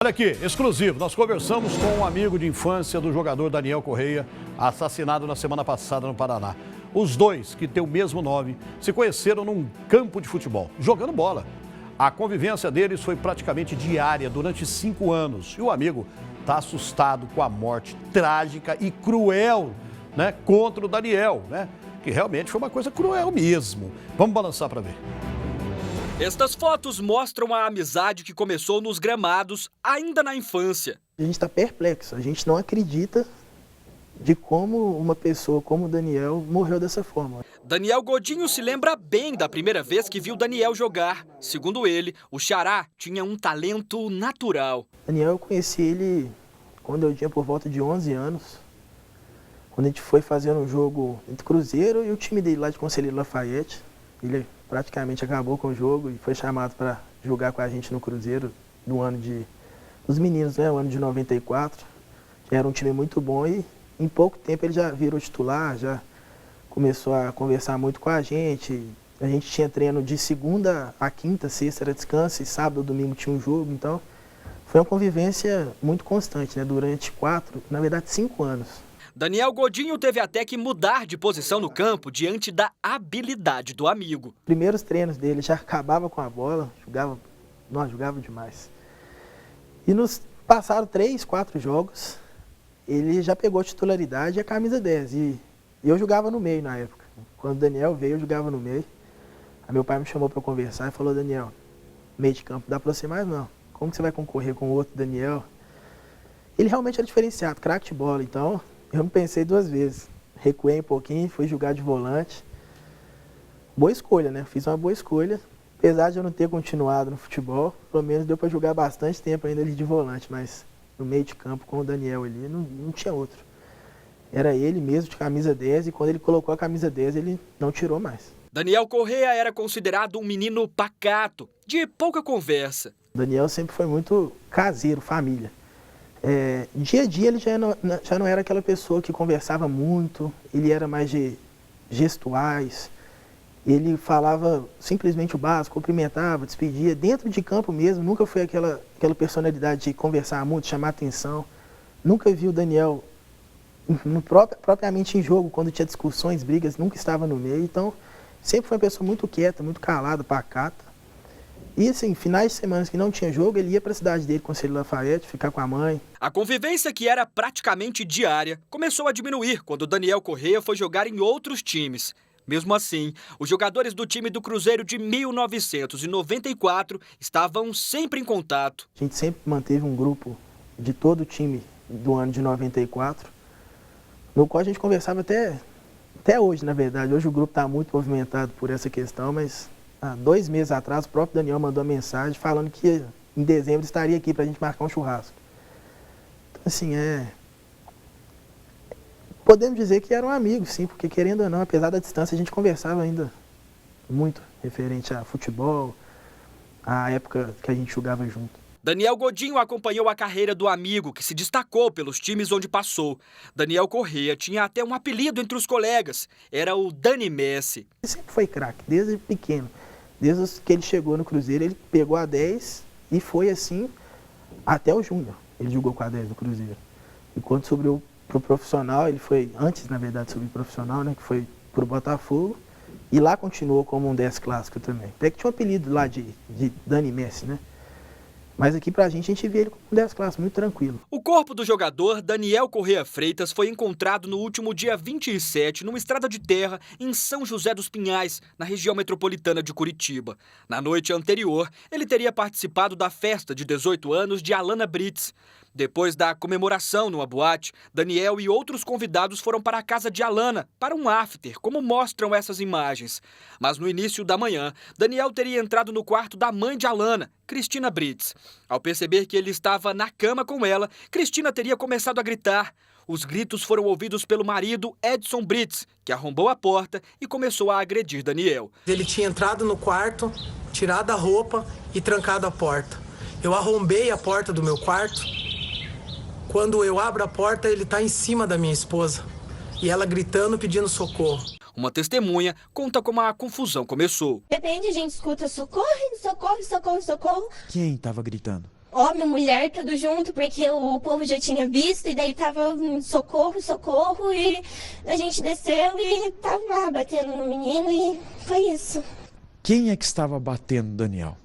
Olha aqui, exclusivo, nós conversamos com um amigo de infância do jogador Daniel Correia, assassinado na semana passada no Paraná. Os dois, que têm o mesmo nome, se conheceram num campo de futebol, jogando bola. A convivência deles foi praticamente diária durante 5 anos. E o amigo está assustado com a morte trágica e cruel, contra o Daniel, que realmente foi uma coisa cruel mesmo. Vamos balançar para ver. Estas fotos mostram a amizade que começou nos gramados ainda na infância. A gente está perplexo, a gente não acredita de como uma pessoa como o Daniel morreu dessa forma. Daniel Godinho se lembra bem da primeira vez que viu Daniel jogar. Segundo ele, o xará tinha um talento natural. Daniel, eu conheci ele quando eu tinha por volta de 11 anos, quando a gente foi fazendo um jogo entre Cruzeiro e o time dele lá de Conselheiro Lafayette. Ele praticamente acabou com o jogo e foi chamado para jogar com a gente no Cruzeiro no ano dos meninos, o ano de 94. Era um time muito bom e em pouco tempo ele já virou titular, já começou a conversar muito com a gente. A gente tinha treino de segunda a quinta, sexta era descanso e sábado, domingo tinha um jogo. Então foi uma convivência muito constante, durante 5 anos. Daniel Godinho teve até que mudar de posição no campo diante da habilidade do amigo. Primeiros treinos dele já acabava com a bola, jogava demais. E nos passaram 3, 4 jogos, ele já pegou a titularidade e a camisa 10. E eu jogava no meio na época. Quando o Daniel veio, eu jogava no meio. Aí meu pai me chamou para conversar e falou: Daniel, meio de campo, dá para você mais não. Como que você vai concorrer com o outro Daniel? Ele realmente era diferenciado, craque de bola, então eu não pensei 2 vezes. Recuei um pouquinho, fui jogar de volante. Boa escolha, Fiz uma boa escolha. Apesar de eu não ter continuado no futebol, pelo menos deu para jogar bastante tempo ainda ali de volante, mas no meio de campo com o Daniel ali, não tinha outro. Era ele mesmo de camisa 10 e quando ele colocou a camisa 10, ele não tirou mais. Daniel Correia era considerado um menino pacato, de pouca conversa. Daniel sempre foi muito caseiro, família. Dia a dia ele já não era aquela pessoa que conversava muito, ele era mais de gestuais, ele falava simplesmente o básico, cumprimentava, despedia, dentro de campo mesmo, nunca foi aquela personalidade de conversar muito, chamar atenção. Nunca vi o Daniel propriamente em jogo, quando tinha discussões, brigas, nunca estava no meio, então sempre foi uma pessoa muito quieta, muito calada, pacata. E assim, finais de semana que não tinha jogo, ele ia para a cidade dele, Conselheiro Lafayette, ficar com a mãe. A convivência, que era praticamente diária, começou a diminuir quando Daniel Correia foi jogar em outros times. Mesmo assim, os jogadores do time do Cruzeiro de 1994 estavam sempre em contato. A gente sempre manteve um grupo de todo o time do ano de 94, no qual a gente conversava até hoje, na verdade. Hoje o grupo está muito movimentado por essa questão, mas há 2 meses atrás, o próprio Daniel mandou uma mensagem falando que em dezembro estaria aqui para a gente marcar um churrasco. Então, assim, podemos dizer que eram amigos, sim, porque querendo ou não, apesar da distância, a gente conversava ainda muito referente a futebol, à época que a gente jogava junto. Daniel Godinho acompanhou a carreira do amigo, que se destacou pelos times onde passou. Daniel Correia tinha até um apelido entre os colegas, era o Dani Messi. Ele sempre foi craque, desde pequeno. Desde que ele chegou no Cruzeiro, ele pegou a 10 e foi assim até o Júnior. Ele jogou com a 10 no Cruzeiro. E quando subiu para o profissional, ele foi, antes na verdade de subir profissional, que foi para o Botafogo, e lá continuou como um 10 clássico também. Até que tinha um apelido lá de Dani Messi, Mas aqui pra gente vê ele como um 10 clássico, muito tranquilo. O corpo do jogador Daniel Correia Freitas foi encontrado no último dia 27, numa estrada de terra em São José dos Pinhais, na região metropolitana de Curitiba. Na noite anterior, ele teria participado da festa de 18 anos de Alana Brits. Depois da comemoração numa boate, Daniel e outros convidados foram para a casa de Alana, para um after, como mostram essas imagens. Mas no início da manhã, Daniel teria entrado no quarto da mãe de Alana, Cristina Brits. Ao perceber que ele estava na cama com ela, Cristina teria começado a gritar. Os gritos foram ouvidos pelo marido Edson Brits, que arrombou a porta e começou a agredir Daniel. Ele tinha entrado no quarto, tirado a roupa e trancado a porta. Eu arrombei a porta do meu quarto. Quando eu abro a porta, ele está em cima da minha esposa. E ela gritando, pedindo socorro. Uma testemunha conta como a confusão começou. De repente a gente escuta socorro, socorro, socorro, socorro. Quem estava gritando? homem, mulher, tudo junto, porque o povo já tinha visto, e daí tava socorro, socorro, e a gente desceu e tava lá batendo no menino, e foi isso. Quem é que estava batendo, Daniel?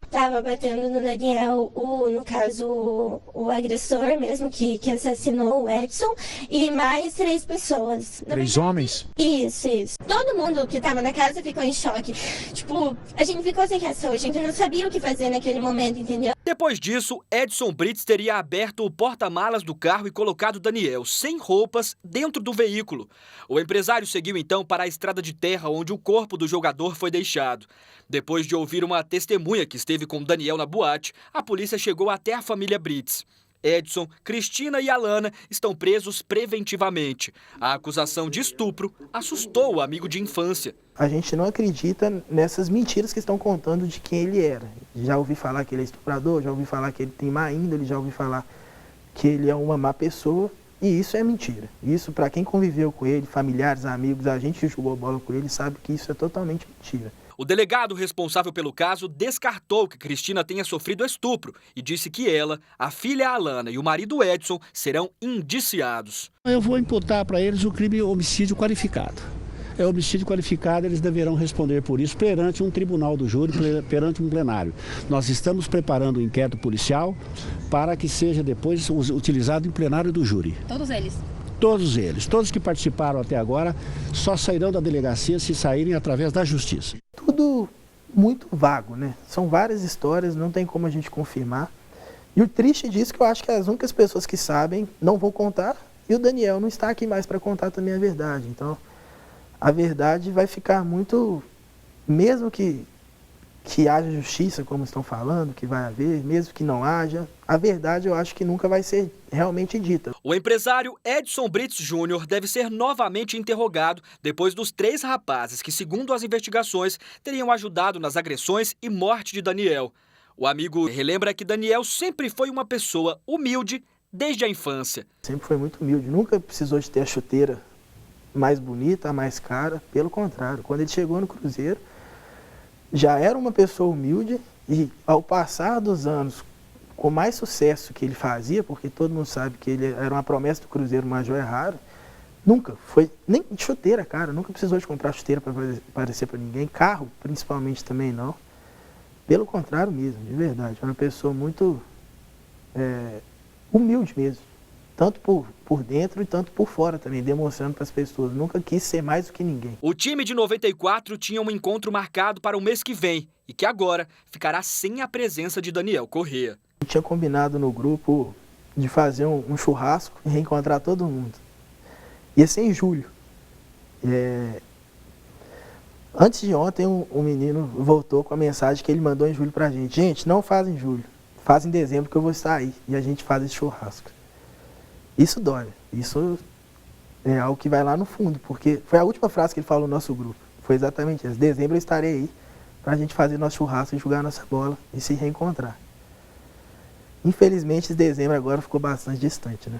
Tava batendo no Daniel, no caso, o agressor mesmo que assassinou o Edson, e mais 3 pessoas. 3 homens? Isso. Todo mundo que tava na casa ficou em choque. Tipo, a gente ficou sem reação, a gente não sabia o que fazer naquele momento, entendeu? Depois disso, Edson Brits teria aberto o porta-malas do carro e colocado Daniel, sem roupas, dentro do veículo. O empresário seguiu então para a estrada de terra onde o corpo do jogador foi deixado. Depois de ouvir uma testemunha que esteve com Daniel na boate, a polícia chegou até a família Brits. Edson, Cristina e Alana estão presos preventivamente. A acusação de estupro assustou o amigo de infância. A gente não acredita nessas mentiras que estão contando de quem ele era. Já ouvi falar que ele é estuprador, já ouvi falar que ele tem má índole, já ouvi falar que ele é uma má pessoa. E isso é mentira. Isso, para quem conviveu com ele, familiares, amigos, a gente que jogou bola com ele, sabe que isso é totalmente mentira. O delegado responsável pelo caso descartou que Cristina tenha sofrido estupro e disse que ela, a filha Alana e o marido Edson serão indiciados. Eu vou imputar para eles o crime homicídio qualificado. É homicídio qualificado, eles deverão responder por isso perante um tribunal do júri, perante um plenário. Nós estamos preparando um inquérito policial para que seja depois utilizado em plenário do júri. Todos eles? Todos eles, todos que participaram até agora, só sairão da delegacia se saírem através da justiça. Tudo muito vago, né? São várias histórias, não tem como a gente confirmar. E o triste disso é que eu acho que as únicas pessoas que sabem não vão contar, e o Daniel não está aqui mais para contar também a verdade. Então, a verdade vai ficar muito, mesmo que haja justiça, como estão falando, que vai haver, mesmo que não haja, a verdade eu acho que nunca vai ser realmente dita. O empresário Edson Brits Júnior deve ser novamente interrogado depois dos 3 rapazes que, segundo as investigações, teriam ajudado nas agressões e morte de Daniel. O amigo relembra que Daniel sempre foi uma pessoa humilde desde a infância. Sempre foi muito humilde, nunca precisou de ter a chuteira mais bonita, a mais cara, pelo contrário. Quando ele chegou no Cruzeiro, já era uma pessoa humilde e, ao passar dos anos, com mais sucesso que ele fazia, porque todo mundo sabe que ele era uma promessa do Cruzeiro, uma joia rara, nunca foi, nem de chuteira, cara, nunca precisou de comprar chuteira para aparecer para ninguém, carro principalmente também não. Pelo contrário mesmo, de verdade, é uma pessoa muito humilde mesmo, tanto por dentro e tanto por fora também, demonstrando para as pessoas, nunca quis ser mais do que ninguém. O time de 94 tinha um encontro marcado para o mês que vem e que agora ficará sem a presença de Daniel Corrêa. Eu tinha combinado no grupo de fazer um churrasco e reencontrar todo mundo. Ia ser em julho. Antes de ontem, um menino voltou com a mensagem que ele mandou em julho pra gente. Gente, não faz em julho, faz em dezembro que eu vou sair e a gente faz esse churrasco. Isso dói, isso é algo que vai lá no fundo, porque foi a última frase que ele falou no nosso grupo. Foi exatamente isso. Dezembro eu estarei aí pra gente fazer nosso churrasco e jogar nossa bola e se reencontrar. Infelizmente, esse dezembro agora ficou bastante distante, né?